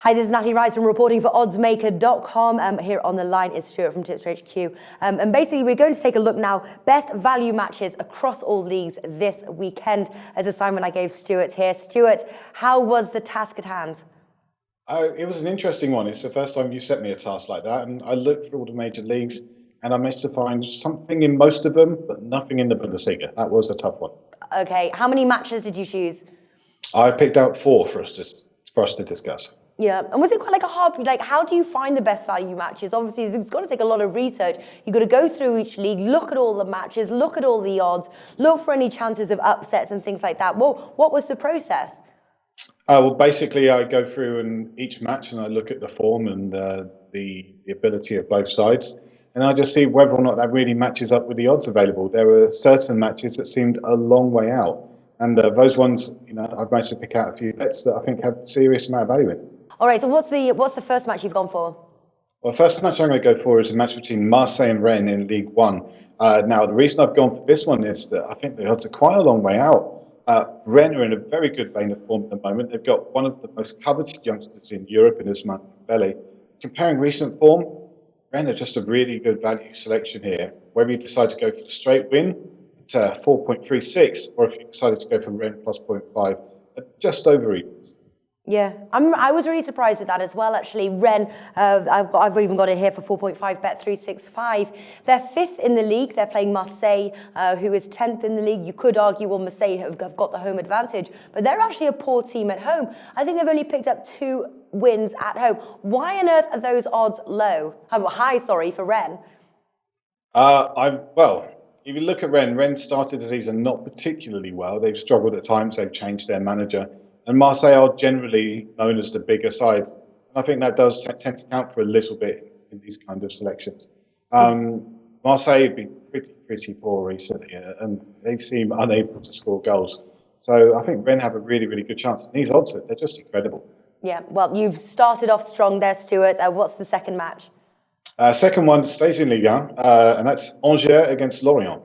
Hi, this is Natalie Rydstrom reporting for Oddsmaker.com. Here on the line is Stuart from Tipster HQ. And basically, we're going to take a look now. Best value matches across all leagues this weekend as assignment I gave Stuart here. Stuart, how was the task at hand? It was an interesting one. It's the first time you set me a task like that. And I looked through all the major leagues and I managed to find something in most of them, but nothing in the Bundesliga. That was a tough one. Okay, how many matches did you choose? I picked out four for us to discuss. Yeah, and was it quite like a hard, like how do you find the best value matches? Obviously, it's got to take a lot of research. You've got to go through each league, look at all the matches, look at all the odds, look for any chances of upsets and things like that. Well, what was the process? Well, basically, I go through each match and I look at the form and the ability of both sides. And I just see whether or not that really matches up with the odds available. There were certain matches that seemed a long way out. And those ones, I've managed to pick out a few bets that I think have a serious amount of value in. All right, so what's the first match you've gone for? Well, the first match I'm going to go for is a match between Marseille and Rennes in League One. Now, the reason I've gone for this one is that I think the odds are quite a long way out. Rennes are in a very good vein of form at the moment. They've got one of the most coveted youngsters in Europe in Ousmane Dembélé. Comparing recent form, Rennes are just a really good value selection here. Whether you decide to go for the straight win, it's 4.36, or if you decided to go for Rennes plus 0.5, just over even. Yeah, I was really surprised at that as well, actually. Rennes, I've even got it here for 4.5, bet 365. They're fifth in the league. They're playing Marseille, who is 10th in the league. You could argue, well, Marseille have got the home advantage, but they're actually a poor team at home. I think they've only picked up 2 wins at home. Why on earth are those odds low? High, sorry, for Rennes. Well, if you look at Rennes started the season not particularly well. They've struggled at times. They've changed their manager. And Marseille are generally known as the bigger side. And I think that does tend to count for a little bit in these kind of selections. Marseille have been pretty poor recently, and they seem unable to score goals. So I think Rennes have a really, really good chance. And these odds, they're just incredible. Yeah, well, you've started off strong there, Stuart. What's the second match? Second one stays in Ligue 1, and that's Angers against Lorient.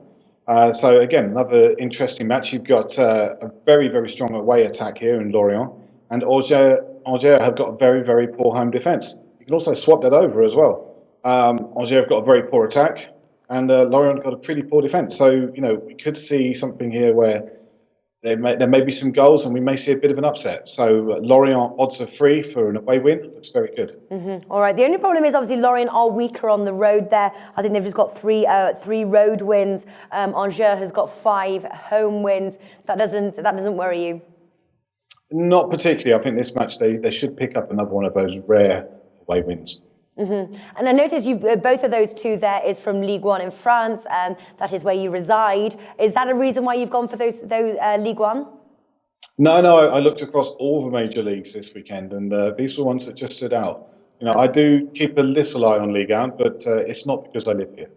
So again, another interesting match. You've got a very, very strong away attack here in Lorient, and Angers have got a very, very poor home defence. You can also swap that over as well. Angers have got a very poor attack, and Lorient got a pretty poor defence. So we could see something here where there may be some goals, and we may see a bit of an upset. So Lorient odds are free for an away win. Looks very good. All right. The only problem is obviously Lorient are weaker on the road there. I think they've just got three road wins. Angers has got 5 home wins. That doesn't worry you? Not particularly. I think this match they should pick up another one of those rare away wins. And I noticed you both of those two there is from Ligue 1 in France, and that is where you reside. Is that a reason why you've gone for those Ligue 1? No, I looked across all the major leagues this weekend, and these were ones that just stood out. I do keep a little eye on Ligue 1, but it's not because I live here.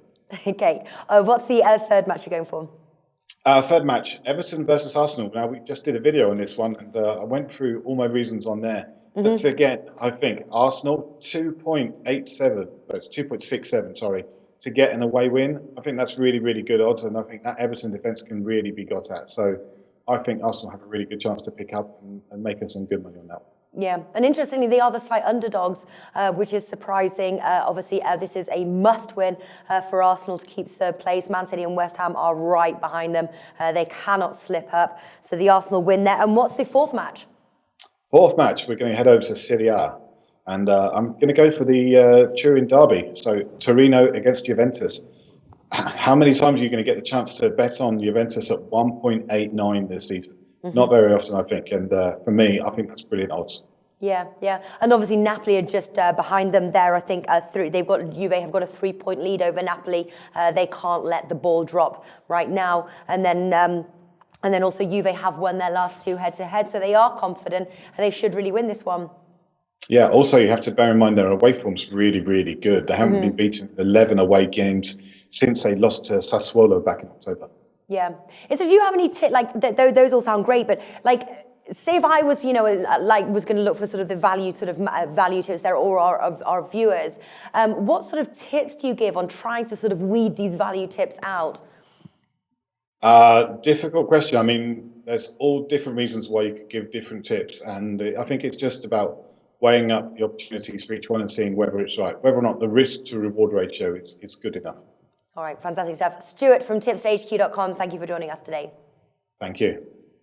Okay. What's the third match you're going for? Third match, Everton versus Arsenal. Now, we just did a video on this one, and I went through all my reasons on there. But again, I think Arsenal 2.67, sorry, to get an away win. I think that's really, really good odds, and I think that Everton defence can really be got at. So I think Arsenal have a really good chance to pick up and make us some good money on that. Yeah, and interestingly, they are the slight underdogs, which is surprising. Obviously, this is a must-win for Arsenal to keep third place. Man City and West Ham are right behind them. They cannot slip up. So the Arsenal win there. And what's the fourth match? Fourth match, we're going to head over to Serie A. And I'm going to go for the Turin derby. So Torino against Juventus. How many times are you going to get the chance to bet on Juventus at 1.89 this season? Not very often, I think. And for me, I think that's brilliant odds. Yeah. And obviously, Napoli are just behind them there. I think Juve have got a 3-point lead over Napoli. They can't let the ball drop right now. And then also Juve have won their last 2 head-to-head, so they are confident and they should really win this one. Yeah, also you have to bear in mind their away form's really, really good. They haven't been beaten in 11 away games since they lost to Sassuolo back in October. Yeah. And so do you have any those all sound great, but say if I was, was going to look for sort of the value tips there, or our viewers, what sort of tips do you give on trying to sort of weed these value tips out? Difficult question. I mean, there's all different reasons why you could give different tips, and I think it's just about weighing up the opportunities for each one and seeing whether it's right, whether or not the risk to reward ratio is good enough. All right, fantastic stuff. Stuart from tipstahq.com, thank you for joining us today. Thank you.